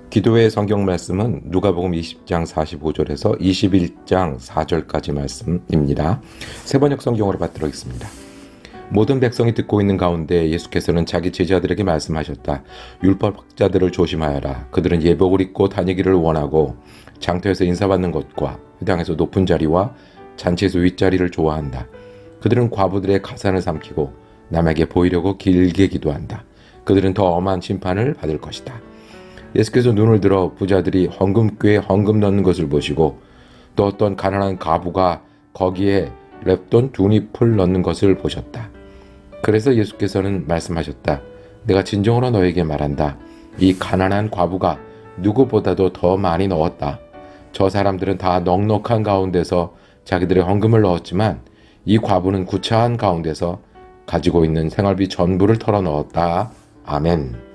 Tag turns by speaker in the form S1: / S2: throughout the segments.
S1: 기도의 성경 말씀은 누가복음 20장 45절에서 21장 4절까지 말씀입니다. 세번역 성경으로 받도록 하겠습니다. 모든 백성이 듣고 있는 가운데 예수께서는 자기 제자들에게 말씀하셨다. 율법학자들을 조심하여라. 그들은 예복을 입고 다니기를 원하고 장터에서 인사받는 것과 회당에서 높은 자리와 잔치에서 윗자리를 좋아한다. 그들은 과부들의 가산을 삼키고 남에게 보이려고 길게 기도한다. 그들은 더 엄한 심판을 받을 것이다. 예수께서 눈을 들어 부자들이 헌금꾀에 헌금 넣는 것을 보시고 또 어떤 가난한 과부가 거기에 랩돈 2잎을 넣는 것을 보셨다. 그래서 예수께서는 말씀하셨다. 내가 진정으로 너에게 말한다. 이 가난한 과부가 누구보다도 더 많이 넣었다. 저 사람들은 다 넉넉한 가운데서 자기들의 헌금을 넣었지만 이 과부는 구차한 가운데서 가지고 있는 생활비 전부를 털어 넣었다. 아멘.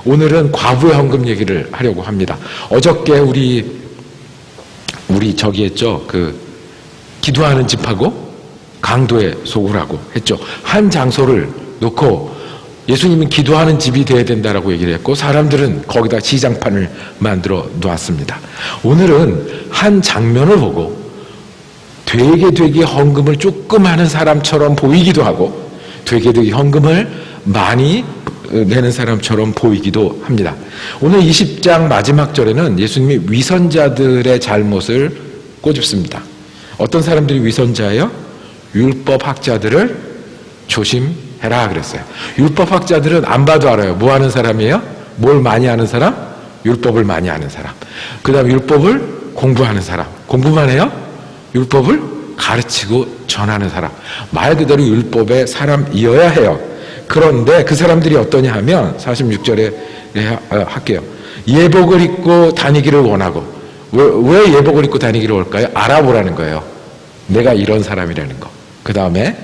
S2: 오늘은 과부의 헌금 얘기를 하려고 합니다. 어저께 우리 저기 했죠. 기도하는 집하고 강도의 소굴하고 했죠. 한 장소를 놓고 예수님은 기도하는 집이 되어야 된다라고 얘기를 했고 사람들은 거기다 시장판을 만들어 놓았습니다. 오늘은 한 장면을 보고 되게 헌금을 조금 하는 사람처럼 보이기도 하고 되게 헌금을 많이 내는 사람처럼 보이기도 합니다. 오늘 20장 마지막 절에는 예수님이 위선자들의 잘못을 꼬집습니다. 어떤 사람들이 위선자예요? 율법학자들을 조심해라 그랬어요. 율법학자들은 안 봐도 알아요. 뭐 하는 사람이에요? 뭘 많이 하는 사람? 율법을 많이 하는 사람. 그 다음에 율법을 공부하는 사람. 공부만 해요? 율법을 가르치고 전하는 사람. 말 그대로 율법의 사람이어야 해요. 그런데 그 사람들이 어떠냐 하면 46절에 할게요. 예복을 입고 다니기를 원하고 왜 예복을 입고 다니기를 원할까요? 알아보라는 거예요. 내가 이런 사람이라는 거. 그 다음에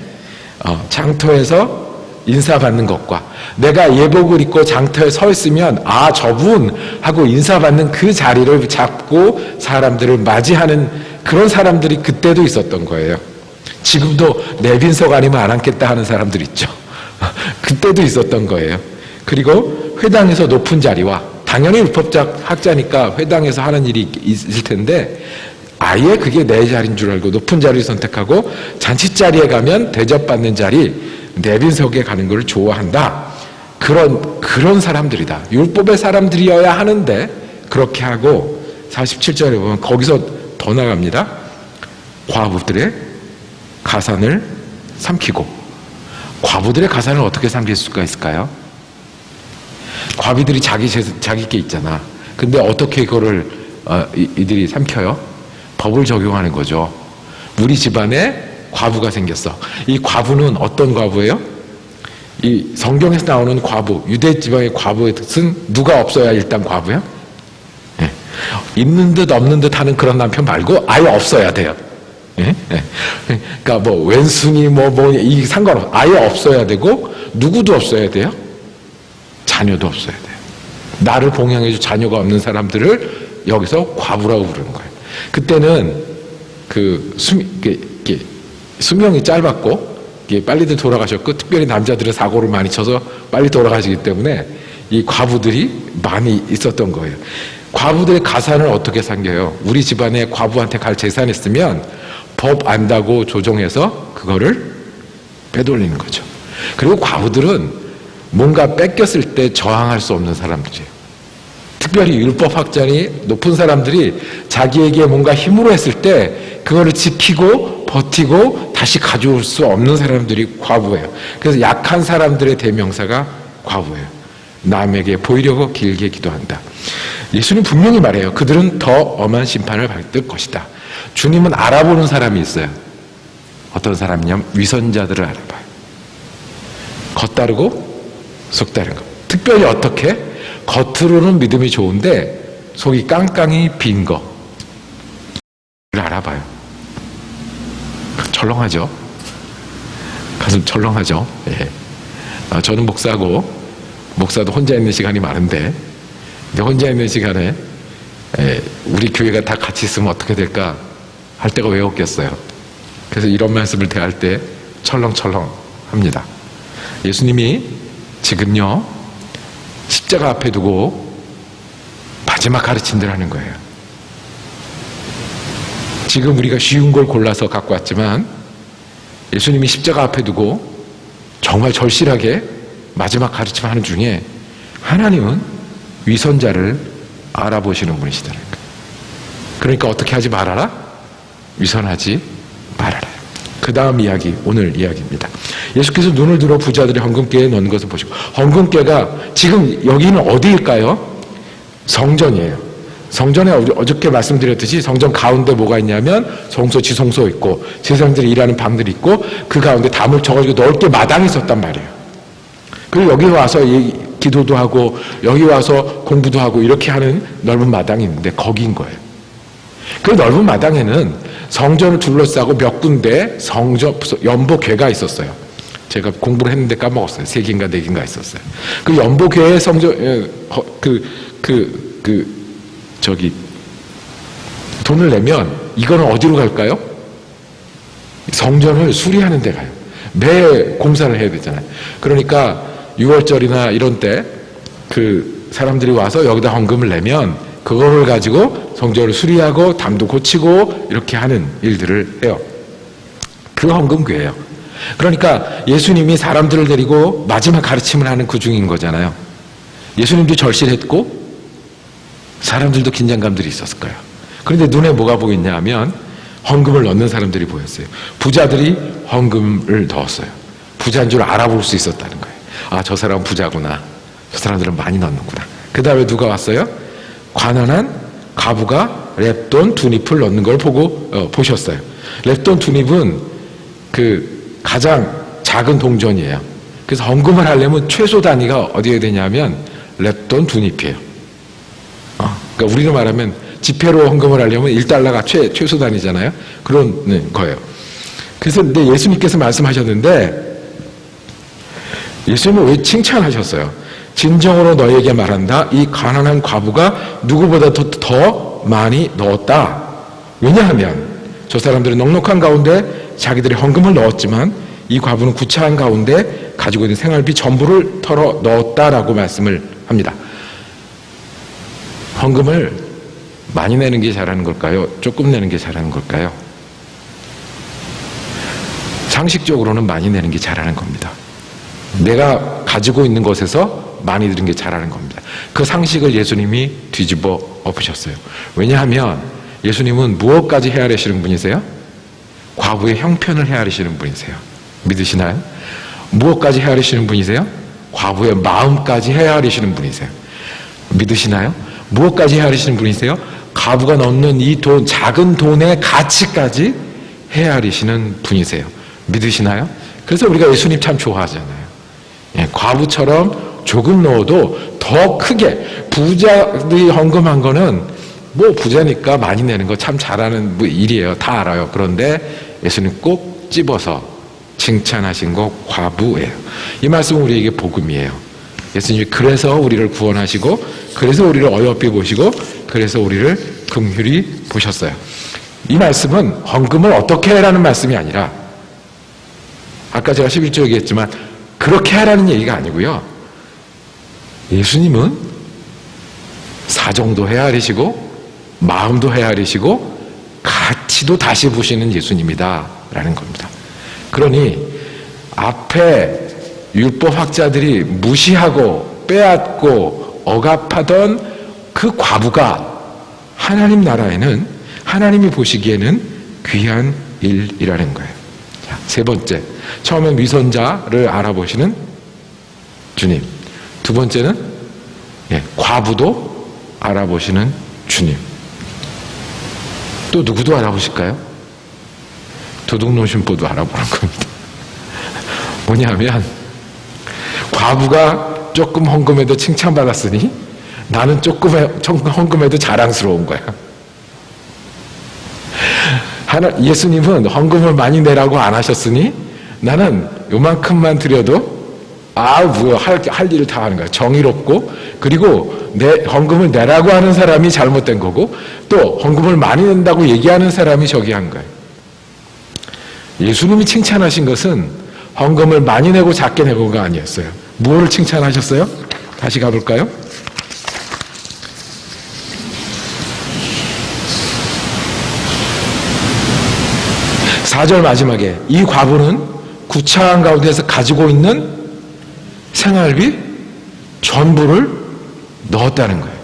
S2: 장터에서 인사받는 것과 내가 예복을 입고 장터에 서 있으면 저분 하고 인사받는 그 자리를 잡고 사람들을 맞이하는 그런 사람들이 그때도 있었던 거예요. 지금도 내 빈석 아니면 안 앉겠다 하는 사람들 있죠. 그때도 있었던 거예요. 그리고 회당에서 높은 자리와 당연히 율법학자니까 회당에서 하는 일이 있을 텐데 아예 그게 내 자리인 줄 알고 높은 자리를 선택하고 잔치자리에 가면 대접받는 자리 내빈석에 가는 걸 좋아한다. 그런 사람들이다. 율법의 사람들이어야 하는데 그렇게 하고 47절에 보면 거기서 더 나갑니다. 과부들의 가산을 삼키고 과부들의 가산을 어떻게 삼킬 수가 있을까요? 과비들이 자기 게 있잖아. 근데 어떻게 그거를 이들이 삼켜요? 법을 적용하는 거죠. 우리 집안에 과부가 생겼어. 이 과부는 어떤 과부예요? 이 성경에서 나오는 과부, 유대 지방의 과부의 뜻은 누가 없어야 일단 과부야? 네. 있는 듯 없는 듯 하는 그런 남편 말고 아예 없어야 돼요. 예? 예. 그러니까 왼순이 이 상관없어. 아예 없어야 되고 누구도 없어야 돼요. 자녀도 없어야 돼요. 나를 봉양해줄 자녀가 없는 사람들을 여기서 과부라고 부르는 거예요. 그때는 수명이 짧았고 빨리들 돌아가셨고 특별히 남자들은 사고를 많이 쳐서 빨리 돌아가시기 때문에 이 과부들이 많이 있었던 거예요. 과부들의 가산을 어떻게 삼겨요? 우리 집안에 과부한테 갈 재산이 있으면 법 안다고 조정해서 그거를 빼돌리는 거죠. 그리고 과부들은 뭔가 뺏겼을 때 저항할 수 없는 사람들이에요. 특별히 율법학자니 높은 사람들이 자기에게 뭔가 힘으로 했을 때 그거를 지키고 버티고 다시 가져올 수 없는 사람들이 과부예요. 그래서 약한 사람들의 대명사가 과부예요. 남에게 보이려고 길게 기도한다. 예수는 분명히 말해요. 그들은 더 엄한 심판을 받을 것이다. 주님은 알아보는 사람이 있어요. 어떤 사람이냐면 위선자들을 알아봐요. 겉다르고 속다른 거. 특별히 어떻게? 겉으로는 믿음이 좋은데 속이 깡깡이 빈 거를 알아봐요. 철렁하죠? 가슴 철렁하죠? 예. 저는 목사도 혼자 있는 시간이 많은데 혼자 있는 시간에 우리 교회가 다 같이 있으면 어떻게 될까 할 때가 왜 없겠어요. 그래서 이런 말씀을 대할 때 철렁철렁 합니다. 예수님이 지금요 십자가 앞에 두고 마지막 가르침들 하는 거예요. 지금 우리가 쉬운 걸 골라서 갖고 왔지만 예수님이 십자가 앞에 두고 정말 절실하게 마지막 가르침 하는 중에 하나님은 위선자를 알아보시는 분이시더라고요. 그러니까 어떻게 하지 말아라? 위선하지 말아라. 그 다음 이야기, 오늘 이야기입니다. 예수께서 눈을 들어 부자들의 헌금깨에 넣는 것을 보시고, 헌금깨가 지금 여기는 어디일까요? 성전이에요. 성전에 어저께 말씀드렸듯이 성전 가운데 뭐가 있냐면 성소, 지성소 있고 제사장들이 일하는 방들이 있고 그 가운데 담을 쳐가지고 넓게 마당이 있었단 말이에요. 그리고 여기 와서 기도도 하고 여기 와서 공부도 하고 이렇게 하는 넓은 마당이 있는데 거기인 거예요. 그 넓은 마당에는 성전을 둘러싸고 몇 군데 연보궤가 있었어요. 제가 공부를 했는데 까먹었어요. 3개인가 4개인가 있었어요. 그 연보궤의 성전, 돈을 내면 이거는 어디로 갈까요? 성전을 수리하는 데 가요. 매 공사를 해야 되잖아요. 그러니까 6월절이나 이런 때 그 사람들이 와서 여기다 헌금을 내면 그거를 가지고 성전을 수리하고 담도 고치고 이렇게 하는 일들을 해요. 그 헌금궤예요. 그러니까 예수님이 사람들을 데리고 마지막 가르침을 하는 그 중인 거잖아요. 예수님도 절실했고 사람들도 긴장감들이 있었을 거예요. 그런데 눈에 뭐가 보였냐 하면 헌금을 넣는 사람들이 보였어요. 부자들이 헌금을 넣었어요. 부자인 줄 알아볼 수 있었다는 거예요. 아, 저 사람은 부자구나. 저 사람들은 많이 넣는구나. 그 다음에 누가 왔어요? 가난한 과부가 렙돈 2닙을 넣는 걸 보셨어요. 렙돈 2닙은 그 가장 작은 동전이에요. 그래서 헌금을 하려면 최소 단위가 어디에 되냐면 렙돈 2닙이에요. 그러니까 우리로 말하면 지폐로 헌금을 하려면 1달러가 최소 단위잖아요. 그런 거예요. 그래서 근데 예수님께서 말씀하셨는데 예수님은 왜 칭찬하셨어요? 진정으로 너에게 말한다. 이 가난한 과부가 누구보다 더 많이 넣었다. 왜냐하면 저 사람들은 넉넉한 가운데 자기들의 헌금을 넣었지만 이 과부는 구차한 가운데 가지고 있는 생활비 전부를 털어 넣었다라고 말씀을 합니다. 헌금을 많이 내는 게 잘하는 걸까요? 조금 내는 게 잘하는 걸까요? 상식적으로는 많이 내는 게 잘하는 겁니다. 내가 가지고 있는 것에서 많이 드는 게 잘하는 겁니다. 그 상식을 예수님이 뒤집어 엎으셨어요. 왜냐하면 예수님은 무엇까지 헤아리시는 분이세요? 과부의 형편을 헤아리시는 분이세요. 믿으시나요? 무엇까지 헤아리시는 분이세요? 과부의 마음까지 헤아리시는 분이세요. 믿으시나요? 무엇까지 헤아리시는 분이세요? 과부가 넣는 이 작은 돈의 가치까지 헤아리시는 분이세요. 믿으시나요? 그래서 우리가 예수님 참 좋아하잖아요. 과부처럼 조금 넣어도 더 크게 부자들이 헌금한 거는 뭐 부자니까 많이 내는 거 참 잘하는 일이에요. 다 알아요. 그런데 예수님 꼭 집어서 칭찬하신 거 과부예요. 이 말씀은 우리에게 복음이에요. 예수님이 그래서 우리를 구원하시고 그래서 우리를 어여삐 보시고 그래서 우리를 긍휼히 보셨어요. 이 말씀은 헌금을 어떻게 해라는 말씀이 아니라 아까 제가 11조 얘기했지만 그렇게 하라는 얘기가 아니고요. 예수님은 사정도 헤아리시고 마음도 헤아리시고 가치도 다시 보시는 예수님이다 라는 겁니다. 그러니 앞에 율법학자들이 무시하고 빼앗고 억압하던 그 과부가 하나님 나라에는 하나님이 보시기에는 귀한 일이라는 거예요. 자, 세 번째, 처음엔 위선자를 알아보시는 주님. 두 번째는 과부도 알아보시는 주님. 또 누구도 알아보실까요? 도둑노심보도 알아보는 겁니다. 뭐냐면 과부가 조금 헌금해도 칭찬받았으니 나는 조금 헌금해도 자랑스러운 거야. 예수님은 헌금을 많이 내라고 안 하셨으니 나는 요만큼만 드려도 뭐야 할 일을 다 하는 거야. 정의롭고 그리고 헌금을 내라고 하는 사람이 잘못된 거고 또 헌금을 많이 낸다고 얘기하는 사람이 저기 한 거예요. 예수님이 칭찬하신 것은 헌금을 많이 내고 작게 내고가 아니었어요. 무엇을 칭찬하셨어요? 다시 가볼까요? 4절 마지막에 이 과부는 구차한 가운데서 가지고 있는 생활비 전부를 넣었다는 거예요.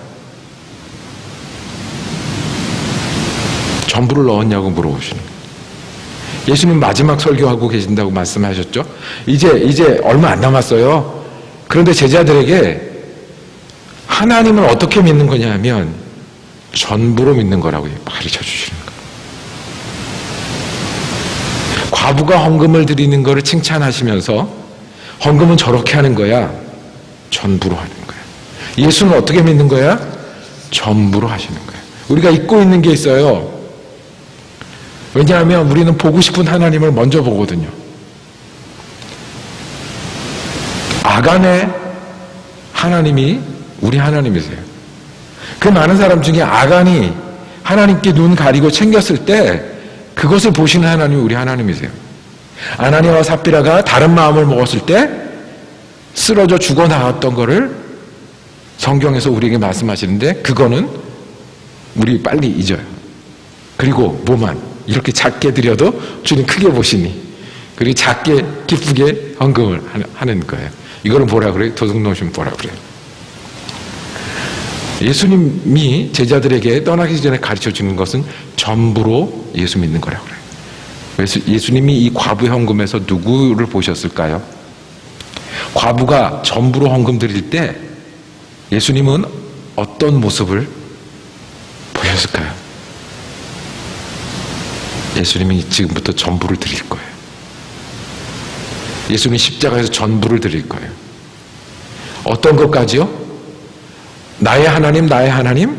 S2: 전부를 넣었냐고 물어보시는 거예요. 예수님 마지막 설교하고 계신다고 말씀하셨죠. 이제 얼마 안 남았어요. 그런데 제자들에게 하나님을 어떻게 믿는 거냐 하면 전부로 믿는 거라고 가르쳐 주시는 거예요. 과부가 헌금을 드리는 거를 칭찬하시면서 헌금은 저렇게 하는 거야. 전부로 하는 거야. 예수는 어떻게 믿는 거야? 전부로 하시는 거야. 우리가 잊고 있는 게 있어요. 왜냐하면 우리는 보고 싶은 하나님을 먼저 보거든요. 아간의 하나님이 우리 하나님이세요. 그 많은 사람 중에 아간이 하나님께 눈 가리고 챙겼을 때 그것을 보시는 하나님이 우리 하나님이세요. 아나니아와 삽비라가 다른 마음을 먹었을 때 쓰러져 죽어나왔던 거를 성경에서 우리에게 말씀하시는데 그거는 우리 빨리 잊어요. 그리고 뭐만 이렇게 작게 드려도 주님 크게 보시니 그리고 작게 기쁘게 헌금을 하는 거예요. 이거를 뭐라 그래요? 도둑놈심 뭐라 그래요? 예수님이 제자들에게 떠나기 전에 가르쳐 주는 것은 전부로 예수 믿는 거라고 그래요. 예수님이 이 과부 헌금에서 누구를 보셨을까요? 과부가 전부로 헌금 드릴 때 예수님은 어떤 모습을 보셨을까요? 예수님이 지금부터 전부를 드릴 거예요. 예수님이 십자가에서 전부를 드릴 거예요. 어떤 것까지요? 나의 하나님, 나의 하나님,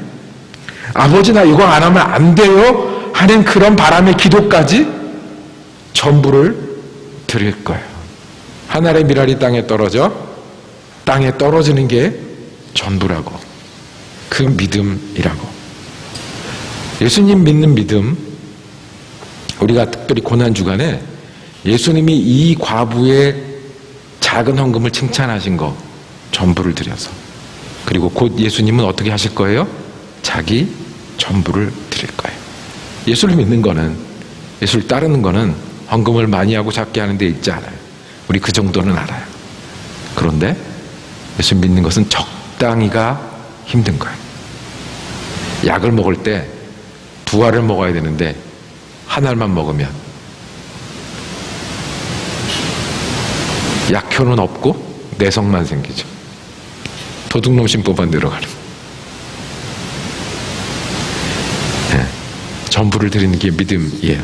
S2: 아버지 나 이거 안 하면 안 돼요 하는 그런 바람의 기도까지 전부를 드릴 거예요. 하늘의 미랄이 땅에 떨어지는 게 전부라고, 그 믿음이라고. 예수님 믿는 믿음, 우리가 특별히 고난주간에 예수님이 이 과부의 작은 헌금을 칭찬하신 거 전부를 드려서, 그리고 곧 예수님은 어떻게 하실 거예요? 자기 전부를 드릴 거예요. 예수를 믿는 거는, 예수를 따르는 거는 헌금을 많이 하고 작게 하는 데 있지 않아요. 우리 그 정도는 알아요. 그런데 예수 믿는 것은 적당히가 힘든 거예요. 약을 먹을 때 2알을 먹어야 되는데 1알만 먹으면 약효는 없고 내성만 생기죠. 도둑놈심법만 늘어가는. 네. 전부를 드리는 게 믿음이에요.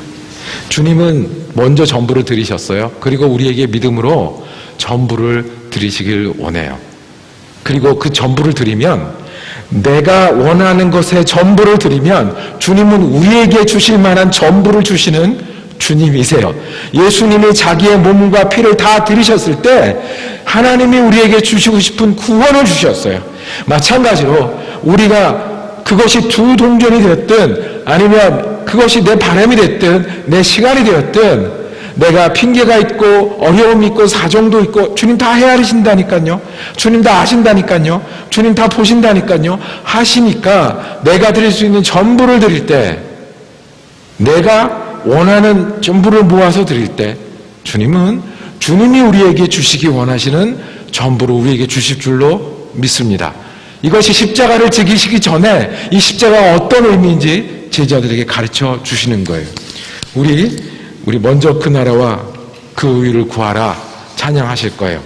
S2: 주님은 먼저 전부를 드리셨어요. 그리고 우리에게 믿음으로 전부를 드리시길 원해요. 그리고 그 전부를 드리면, 내가 원하는 것에 전부를 드리면 주님은 우리에게 주실 만한 전부를 주시는 주님이세요. 예수님이 자기의 몸과 피를 다 드리셨을 때 하나님이 우리에게 주시고 싶은 구원을 주셨어요. 마찬가지로 우리가 그것이 두 동전이 됐든 아니면 그것이 내 바람이 됐든 내 시간이 되었든 내가 핑계가 있고 어려움이 있고 사정도 있고 주님 다 헤아리신다니까요. 주님 다 아신다니까요. 주님 다 보신다니까요. 하시니까 내가 드릴 수 있는 전부를 드릴 때, 내가 원하는 전부를 모아서 드릴 때 주님은 주님이 우리에게 주시기 원하시는 전부를 우리에게 주실 줄로 믿습니다. 이것이 십자가를 지기시기 전에 이 십자가가 어떤 의미인지 제자들에게 가르쳐 주시는 거예요. 우리 먼저 그 나라와 그 의를 구하라 찬양하실 거예요.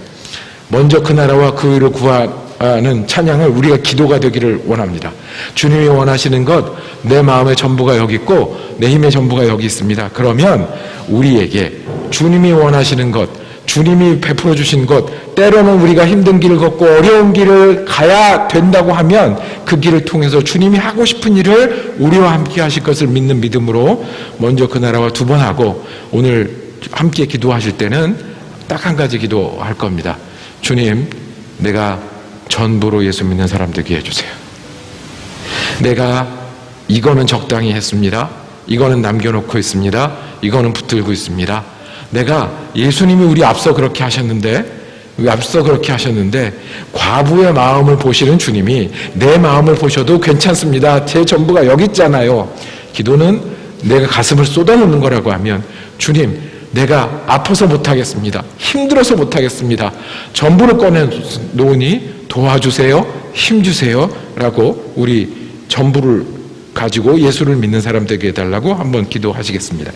S2: 먼저 그 나라와 그 의를 구하는 찬양을 우리가 기도가 되기를 원합니다. 주님이 원하시는 것, 내 마음의 전부가 여기 있고 내 힘의 전부가 여기 있습니다. 그러면 우리에게 주님이 원하시는 것, 주님이 베풀어 주신 것, 때로는 우리가 힘든 길을 걷고 어려운 길을 가야 된다고 하면 그 길을 통해서 주님이 하고 싶은 일을 우리와 함께 하실 것을 믿는 믿음으로 먼저 그 나라와 2번 하고, 오늘 함께 기도하실 때는 딱 한 가지 기도할 겁니다. 주님, 내가 전부로 예수 믿는 사람 되게 해주세요. 내가 이거는 적당히 했습니다. 이거는 남겨놓고 있습니다. 이거는 붙들고 있습니다. 내가 예수님이 우리 앞서 그렇게 하셨는데 과부의 마음을 보시는 주님이 내 마음을 보셔도 괜찮습니다. 제 전부가 여기 있잖아요. 기도는 내가 가슴을 쏟아놓는 거라고 하면 주님, 내가 아파서 못하겠습니다. 힘들어서 못하겠습니다. 전부를 꺼내놓으니 도와주세요. 힘주세요. 라고 우리 전부를 가지고 예수를 믿는 사람 되게 해달라고 한번 기도하시겠습니다.